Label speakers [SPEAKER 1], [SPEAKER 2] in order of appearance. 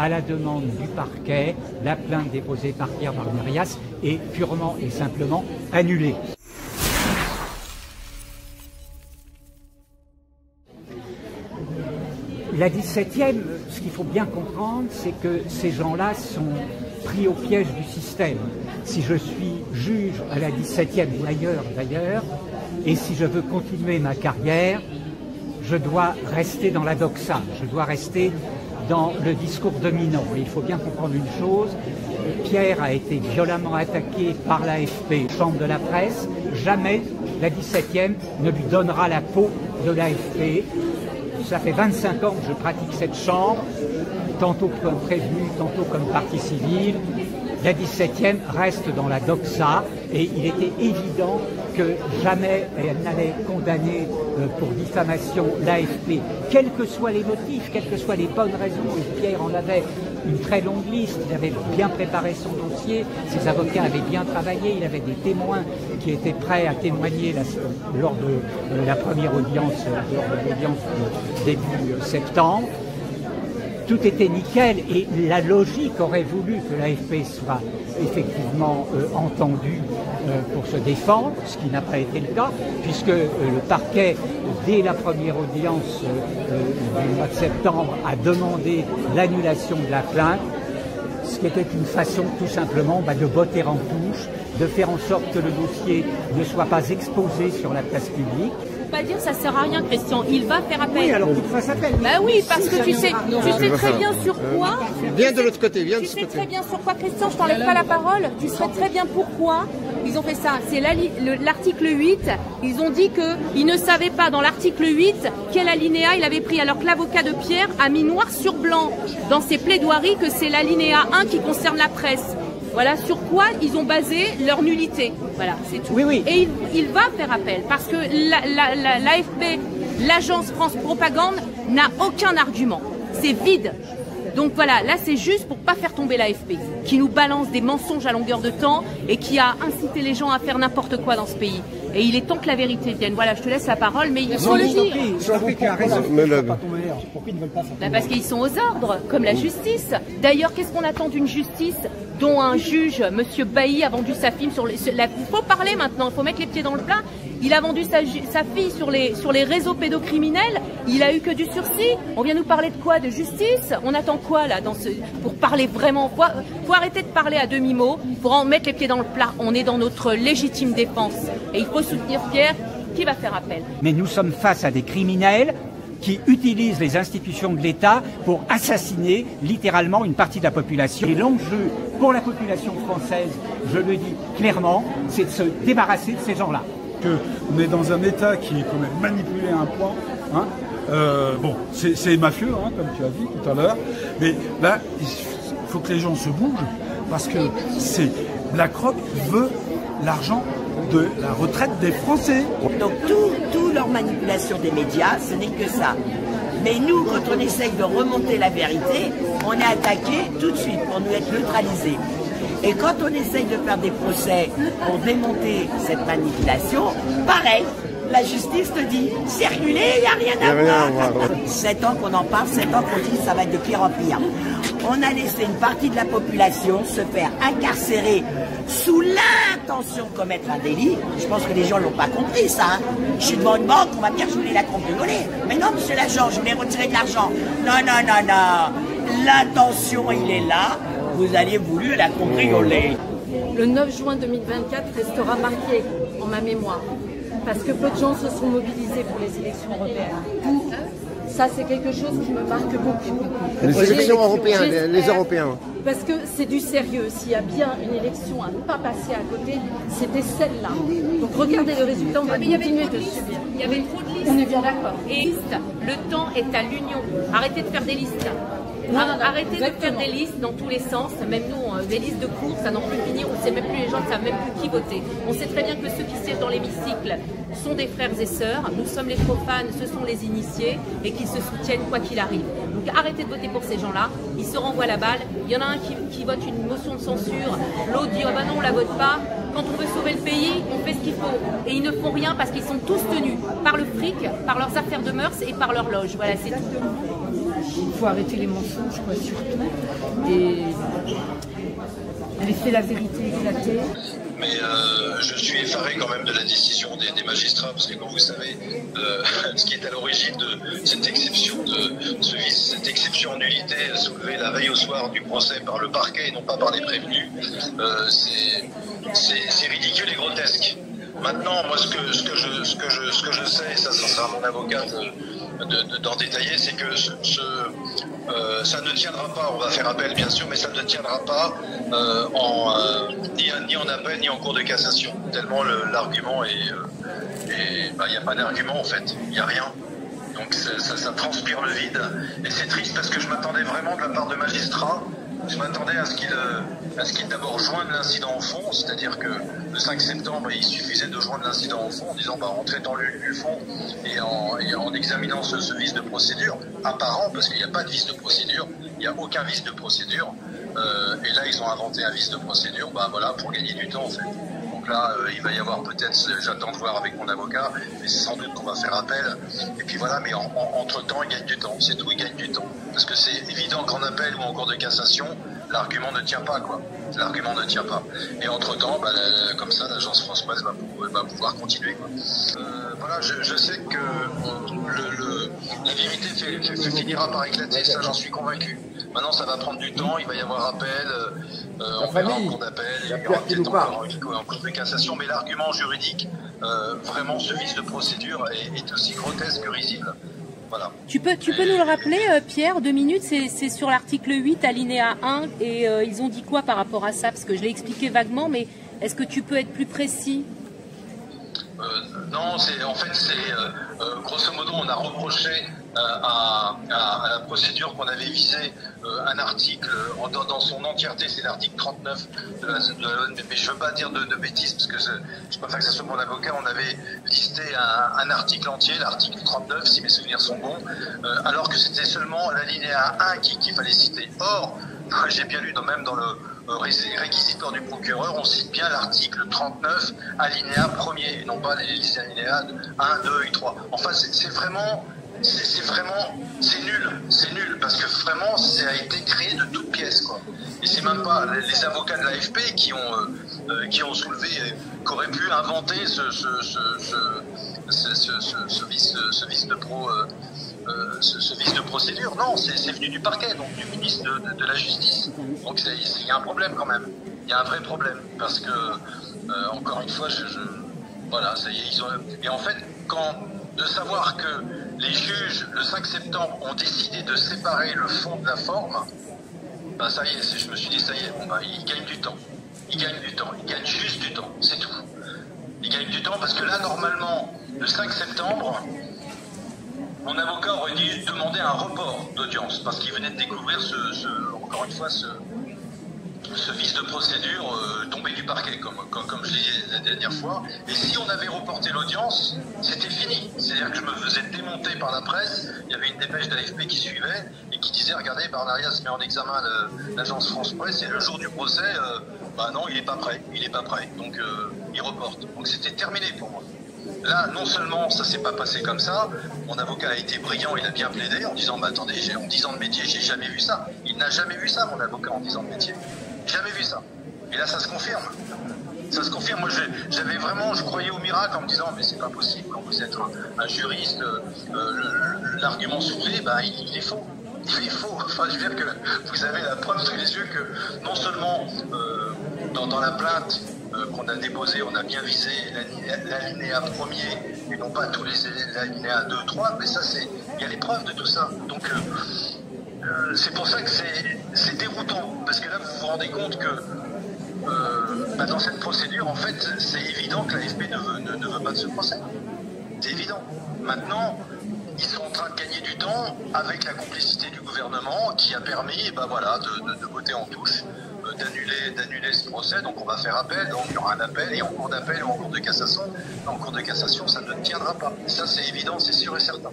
[SPEAKER 1] à la demande du parquet, la plainte déposée par Pierre Barnerias est purement et simplement annulée. La 17e, ce qu'il faut bien comprendre, c'est que ces gens-là sont pris au piège du système. Si je suis juge à la 17e ou ailleurs d'ailleurs, et si je veux continuer ma carrière, je dois rester dans la doxa, je dois rester dans le discours dominant. Et il faut bien comprendre une chose, Pierre a été violemment attaqué par l'AFP, chambre de la presse, jamais la 17e ne lui donnera la peau de l'AFP. Ça fait 25 ans que je pratique cette chambre, tantôt comme prévenu, tantôt comme partie civile. La 17e reste dans la doxa et il était évident que jamais elle n'allait condamner pour diffamation l'AFP, quels que soient les motifs, quelles que soient les bonnes raisons. Et Pierre en avait une très longue liste, il avait bien préparé son dossier, ses avocats avaient bien travaillé, il avait des témoins qui étaient prêts à témoigner lors de la première audience, début septembre. Tout était nickel et la logique aurait voulu que l'AFP soit effectivement entendue pour se défendre, ce qui n'a pas été le cas, puisque le parquet, dès la première audience du mois de septembre, a demandé l'annulation de la plainte, ce qui était une façon tout simplement de botter en touche, de faire en sorte que le dossier ne soit pas exposé sur la place publique.
[SPEAKER 2] Pas dire ça sert à rien, Christian, il va faire appel.
[SPEAKER 1] Oui, alors qu'il fasse appel.
[SPEAKER 2] Bah oui, parce que tu sais très bien sur quoi.
[SPEAKER 3] Viens de l'autre côté, viens de
[SPEAKER 2] Tu
[SPEAKER 3] ce
[SPEAKER 2] sais
[SPEAKER 3] côté.
[SPEAKER 2] très bien sur quoi, Christian, je t'enlève pas la parole. Tu sais très bien pourquoi ils ont fait ça. C'est l'article 8. Ils ont dit qu'ils ne savaient pas dans l'article 8 quel alinéa il avait pris, alors que l'avocat de Pierre a mis noir sur blanc dans ses plaidoiries que c'est l'alinéa 1 qui concerne la presse. Voilà sur quoi ils ont basé leur nullité. Voilà, c'est tout.
[SPEAKER 1] Oui, oui.
[SPEAKER 2] Et il va faire appel parce que l'AFP, l'agence France Propagande, n'a aucun argument. C'est vide. Donc voilà, là c'est juste pour pas faire tomber l'AFP, qui nous balance des mensonges à longueur de temps et qui a incité les gens à faire n'importe quoi dans ce pays. Et il est temps que la vérité vienne. Voilà, je te laisse la parole, mais il faut le dire.
[SPEAKER 1] Tu as raison.
[SPEAKER 4] Pourquoi ils ne veulent pas ça?
[SPEAKER 2] Parce qu'ils sont aux ordres, comme la justice. D'ailleurs, qu'est-ce qu'on attend d'une justice dont un juge, Monsieur Bailly, a vendu sa fille sur les... Il faut parler maintenant, il faut mettre les pieds dans le plat. Il a vendu sa fille sur les réseaux pédocriminels. Il a eu que du sursis. On vient nous parler de quoi? De justice? On attend quoi là pour parler vraiment? Faut arrêter de parler à demi-mot, pour en mettre les pieds dans le plat. On est dans notre légitime défense. Et il faut soutenir Pierre qui va faire appel.
[SPEAKER 1] Mais nous sommes face à des criminels qui utilisent les institutions de l'État pour assassiner littéralement une partie de la population. Et l'enjeu pour la population française, je le dis clairement, c'est de se débarrasser de ces gens-là.
[SPEAKER 4] On est dans un État qui est quand même manipulé à un point. Hein. Bon, c'est mafieux, hein, comme tu as dit tout à l'heure. Mais là, il faut que les gens se bougent parce que BlackRock veut l'argent de la retraite des Français.
[SPEAKER 5] Donc toute leur manipulation des médias, ce n'est que ça. Mais nous, quand on essaye de remonter la vérité, on est attaqué tout de suite pour nous être neutralisés. Et quand on essaye de faire des procès pour démonter cette manipulation, pareil, la justice te dit « circulez, il n'y a rien à voir ». 7 ans qu'on en parle, 7 ans qu'on dit que ça va être de pire en pire. On a laissé une partie de la population se faire incarcérer sous l'intention de commettre un délit. Je pense que les gens ne l'ont pas compris, ça. Hein. Je suis devant une banque, on va me dire que je voulais la cambrioler. Mais non, monsieur l'agent, je voulais retirer de l'argent. Non, non, non, non. L'intention, il est là. Vous aviez voulu la cambrioler.
[SPEAKER 6] Le 9 juin 2024 restera marqué en ma mémoire. Parce que peu de gens se sont mobilisés pour les élections européennes. Ça, c'est quelque chose qui me marque beaucoup.
[SPEAKER 3] Les élections européennes, les Européens.
[SPEAKER 6] Parce que c'est du sérieux. S'il y a bien une élection à ne pas passer à côté, c'était celle-là. Donc regardez le résultat, on va continuer de subir.
[SPEAKER 2] Il y avait trop de listes.
[SPEAKER 6] On est bien d'accord.
[SPEAKER 2] Et le temps est à l'union. Arrêtez de faire des listes. Arrêtez de faire des listes dans tous les sens, même nous, des listes de courses, ça n'en peut finir, on ne sait même plus, les gens ne savent même plus qui voter. On sait très bien que ceux qui siègent dans l'hémicycle sont des frères et sœurs, nous sommes les profanes, ce sont les initiés, et qu'ils se soutiennent quoi qu'il arrive. Donc arrêtez de voter pour ces gens-là, ils se renvoient la balle, il y en a un qui vote une motion de censure, l'autre dit oh bah non on la vote pas, quand on veut sauver le pays, on fait ce qu'il faut. Et ils ne font rien parce qu'ils sont tous tenus par le fric, par leurs affaires de mœurs et par leur loge, voilà c'est tout.
[SPEAKER 6] Il faut arrêter les mensonges, quoi, surtout. Et laisser la vérité éclater.
[SPEAKER 7] Mais je suis effaré quand même de la décision des magistrats, parce que quand vous savez ce qui est à l'origine de cette exception cette exception en nullité soulevée la veille au soir du procès par le parquet et non pas par les prévenus, c'est ridicule et grotesque. Maintenant, moi, ce que je sais, et ça sera à mon avocat d'en détailler, c'est que ça ne tiendra pas. On va faire appel, bien sûr, mais ça ne tiendra pas ni en appel ni en cour de cassation. Tellement l'argument il n'y a pas d'argument en fait, il n'y a rien. Donc ça transpire le vide. Et c'est triste parce que je m'attendais vraiment de la part de magistrats. Je m'attendais à ce qu'il d'abord joigne l'incident au fond, c'est-à-dire que le 5 septembre, il suffisait de joindre l'incident au fond en disant en traitant le fond et en examinant ce vice de procédure apparent, parce qu'il n'y a pas de vice de procédure, il n'y a aucun vice de procédure, et là ils ont inventé un vice de procédure, voilà, pour gagner du temps en fait. Donc là, il va y avoir peut-être, j'attends de voir avec mon avocat, mais c'est sans doute qu'on va faire appel. Et puis voilà, mais entre-temps, il gagne du temps. C'est tout, il gagne du temps. Parce que c'est évident qu'en appel ou en cour de cassation, l'argument ne tient pas, quoi. L'argument ne tient pas. Et entre-temps, comme ça, l'agence France-Presse va pouvoir continuer, quoi. Voilà, je sais que la vérité finira par éclater, ça j'en suis convaincu. Maintenant, ça va prendre du temps, il va y avoir appel, on verra en cours d'appel, il y aura peut-être encore en cours de cassation, mais l'argument juridique, vraiment ce vice de procédure est aussi grotesque que risible. Voilà.
[SPEAKER 2] Tu peux nous le rappeler, Pierre, 2 minutes, c'est sur l'article 8, alinéa 1, et ils ont dit quoi par rapport à ça? Parce que je l'ai expliqué vaguement, mais est-ce que tu peux être plus précis?
[SPEAKER 7] Non, en fait, grosso modo, on a reproché à la procédure qu'on avait visé un article dans son entièreté, c'est l'article 39 de la loi, mais je ne veux pas dire de bêtises, parce que je préfère que ce soit mon avocat, on avait listé un article entier, l'article 39, si mes souvenirs sont bons, alors que c'était seulement l'alinéa 1 qu'il fallait citer. Or, j'ai bien lu même dans le réquisitoire du procureur, on cite bien l'article 39, alinéa 1er, et non pas les alinéas 1, 2 et 3. Enfin, c'est nul, parce que vraiment, ça a été créé de toutes pièces, quoi. Et c'est même pas les avocats de l'AFP qui ont soulevé, qui auraient pu inventer ce vice de procédure. Non, c'est venu du parquet, donc du ministre de la Justice. Donc il y a un problème quand même. Il y a un vrai problème, parce que, encore une fois, voilà, ça y est, et en fait, de savoir que les juges, le 5 septembre, ont décidé de séparer le fond de la forme, ça y est, je me suis dit, ça y est, ils gagnent du temps. Ils gagnent juste du temps, c'est tout. Ils gagnent du temps parce que là, normalement, le 5 septembre, mon avocat aurait dû demander un report d'audience parce qu'il venait de découvrir encore une fois, ce vice de procédure tombé du parquet, comme je l'ai dit la dernière fois. Et si on avait reporté l'audience, c'était fini. C'est-à-dire que je me faisais démonter par la presse. Il y avait une dépêche d'AFP qui suivait et qui disait, regardez, Barnarias met en examen l'agence France-Presse et le jour du procès, non, il n'est pas prêt. Donc, il reporte. Donc, c'était terminé pour moi. Là, non seulement ça s'est pas passé comme ça, mon avocat a été brillant, il a bien plaidé en disant, attendez, en 10 ans de métier, j'ai jamais vu ça. Il n'a jamais vu ça, mon avocat, en 10 ans de métier. Jamais vu ça. Et là, ça se confirme. Ça se confirme. Moi, je croyais au miracle en me disant, mais c'est pas possible. Quand vous êtes un juriste, l'argument soulevé, il est faux. Il est faux. Enfin, je veux dire que vous avez la preuve sous les yeux que non seulement dans la plainte qu'on a déposée, on a bien visé l'alinéa 1er et non pas tous les alinéas 2, 3, mais ça, il y a les preuves de tout ça. Donc, c'est pour ça que c'est déroutant, parce que là, vous vous rendez compte que dans cette procédure, en fait, c'est évident que l'AFP ne veut pas de ce procès. C'est évident. Maintenant, ils sont en train de gagner du temps avec la complicité du gouvernement qui a permis de voter en touche, d'annuler ce procès. Donc on va faire appel, donc il y aura un appel, et en cours d'appel ou en cours de cassation, ça ne tiendra pas. Ça, c'est évident, c'est sûr et certain.